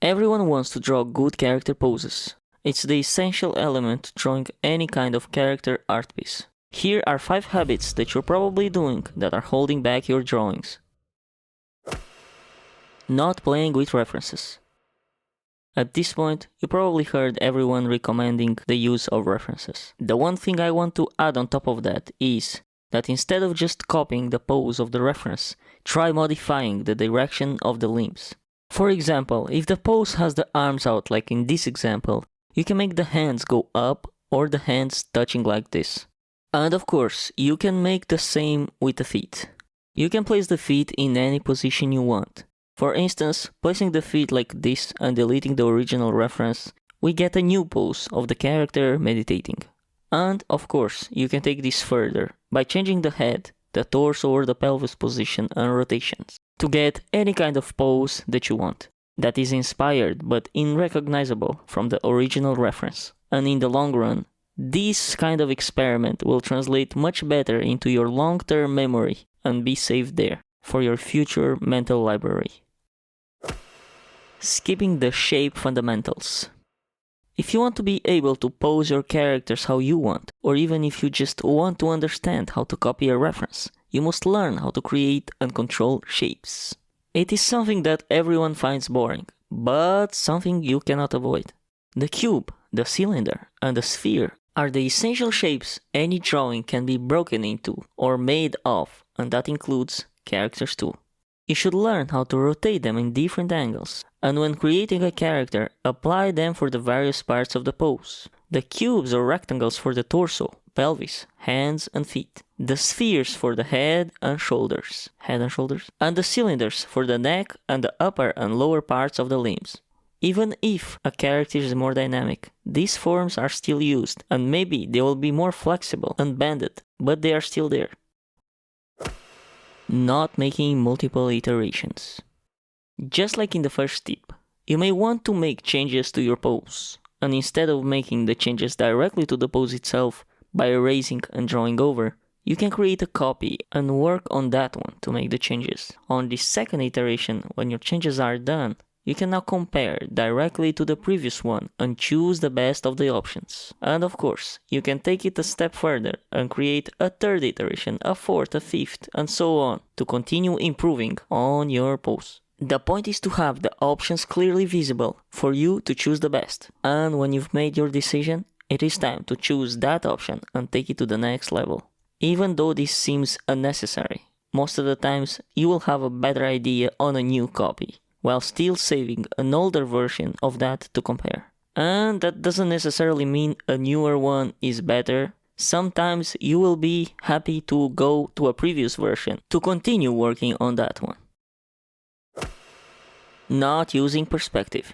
Everyone wants to draw good character poses. It's the essential element to drawing any kind of character art piece. Here are 5 habits that you're probably doing that are holding back your drawings. Not playing with references. At this point, you probably heard everyone recommending the use of references. The one thing I want to add on top of that is that instead of just copying the pose of the reference, try modifying the direction of the limbs. For example, if the pose has the arms out like in this example, you can make the hands go up or the hands touching like this. And of course, you can make the same with the feet. You can place the feet in any position you want. For instance, placing the feet like this and deleting the original reference, we get a new pose of the character meditating. And of course, you can take this further by changing the head, the torso or the pelvis position and rotations to get any kind of pose that you want that is inspired but unrecognizable from the original reference. And in the long run, this kind of experiment will translate much better into your long-term memory and be saved there for your future mental library. Skipping the shape fundamentals. If you want to be able to pose your characters how you want, or even if you just want to understand how to copy a reference, you must learn how to create and control shapes. It is something that everyone finds boring, but something you cannot avoid. The cube, the cylinder, and the sphere are the essential shapes any drawing can be broken into or made of, and that includes characters too. You should learn how to rotate them in different angles, and when creating a character, apply them for the various parts of the pose. The cubes or rectangles for the torso, pelvis, hands and feet. The spheres for the head and shoulders, and the cylinders for the neck and the upper and lower parts of the limbs. Even if a character is more dynamic, these forms are still used, and maybe they will be more flexible and bended, but they are still there. Not making multiple iterations. Just like in the first tip, you may want to make changes to your pose, and instead of making the changes directly to the pose itself by erasing and drawing over, you can create a copy and work on that one to make the changes. On the second iteration, when your changes are done, you can now compare directly to the previous one and choose the best of the options. And of course, you can take it a step further and create a third iteration, a fourth, a fifth, and so on to continue improving on your pose. The point is to have the options clearly visible for you to choose the best. And when you've made your decision, it is time to choose that option and take it to the next level. Even though this seems unnecessary, most of the times you will have a better idea on a new copy, while still saving an older version of that to compare. And that doesn't necessarily mean a newer one is better. Sometimes you will be happy to go to a previous version to continue working on that one. Not using perspective.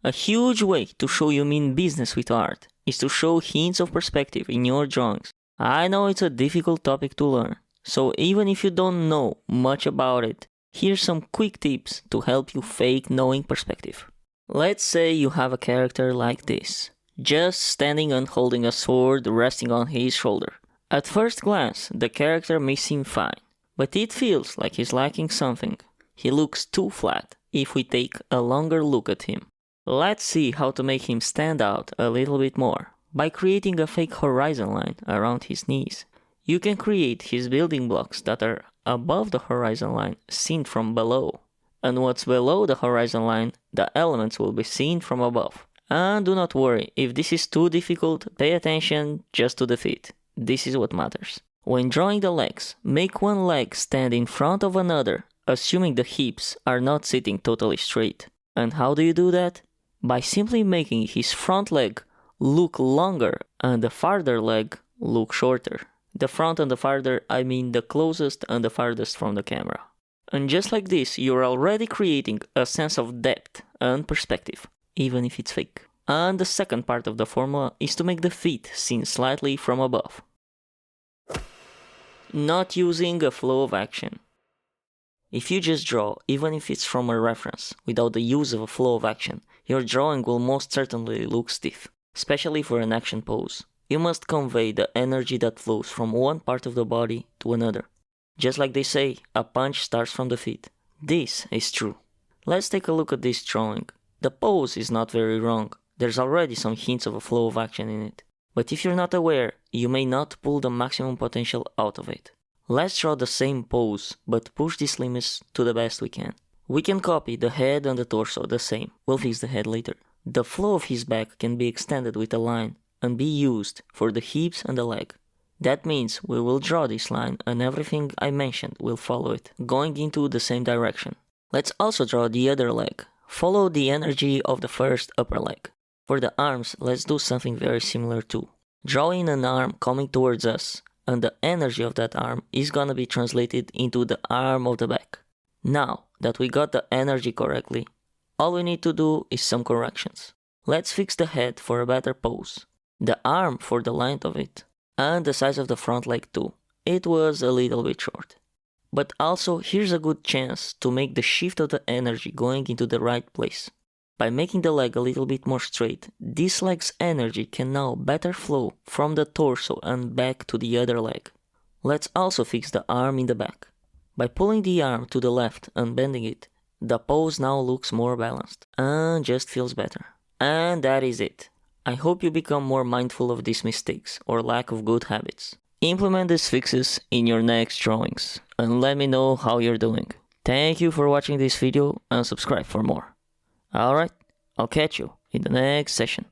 A huge way to show you mean business with art is to show hints of perspective in your drawings. I know it's a difficult topic to learn, so even if you don't know much about it, here's some quick tips to help you fake knowing perspective. Let's say you have a character like this, just standing and holding a sword resting on his shoulder. At first glance, the character may seem fine, but it feels like he's lacking something. He looks too flat if we take a longer look at him. Let's see how to make him stand out a little bit more by creating a fake horizon line around his knees. You can create his building blocks that are above the horizon line seen from below. And what's below the horizon line, the elements will be seen from above. And do not worry, if this is too difficult, pay attention just to the feet. This is what matters. When drawing the legs, make one leg stand in front of another, assuming the hips are not sitting totally straight. And how do you do that? By simply making his front leg look longer and the farther leg look shorter. The front and the farther, I mean the closest and the farthest from the camera. And just like this, you're already creating a sense of depth and perspective, even if it's fake. And the second part of the formula is to make the feet seen slightly from above. Not using a flow of action. If you just draw, even if it's from a reference, without the use of a flow of action, your drawing will most certainly look stiff, especially for an action pose. You must convey the energy that flows from one part of the body to another. Just like they say, a punch starts from the feet. This is true. Let's take a look at this drawing. The pose is not very wrong, there's already some hints of a flow of action in it. But if you're not aware, you may not pull the maximum potential out of it. Let's draw the same pose, but push these limits to the best we can. We can copy the head and the torso the same, we'll fix the head later. The flow of his back can be extended with a line and be used for the hips and the leg. That means we will draw this line and everything I mentioned will follow it, going into the same direction. Let's also draw the other leg. Follow the energy of the first upper leg. For the arms, let's do something very similar too. Drawing an arm coming towards us, and the energy of that arm is gonna be translated into the arm of the back. Now that we got the energy correctly, all we need to do is some corrections. Let's fix the head for a better pose, the arm for the length of it, and the size of the front leg too. It was a little bit short. But also here's a good chance to make the shift of the energy going into the right place. By making the leg a little bit more straight, this leg's energy can now better flow from the torso and back to the other leg. Let's also fix the arm in the back. By pulling the arm to the left and bending it, the pose now looks more balanced and just feels better. And that is it. I hope you become more mindful of these mistakes or lack of good habits. Implement these fixes in your next drawings and let me know how you're doing. Thank you for watching this video and subscribe for more. Alright, I'll catch you in the next session.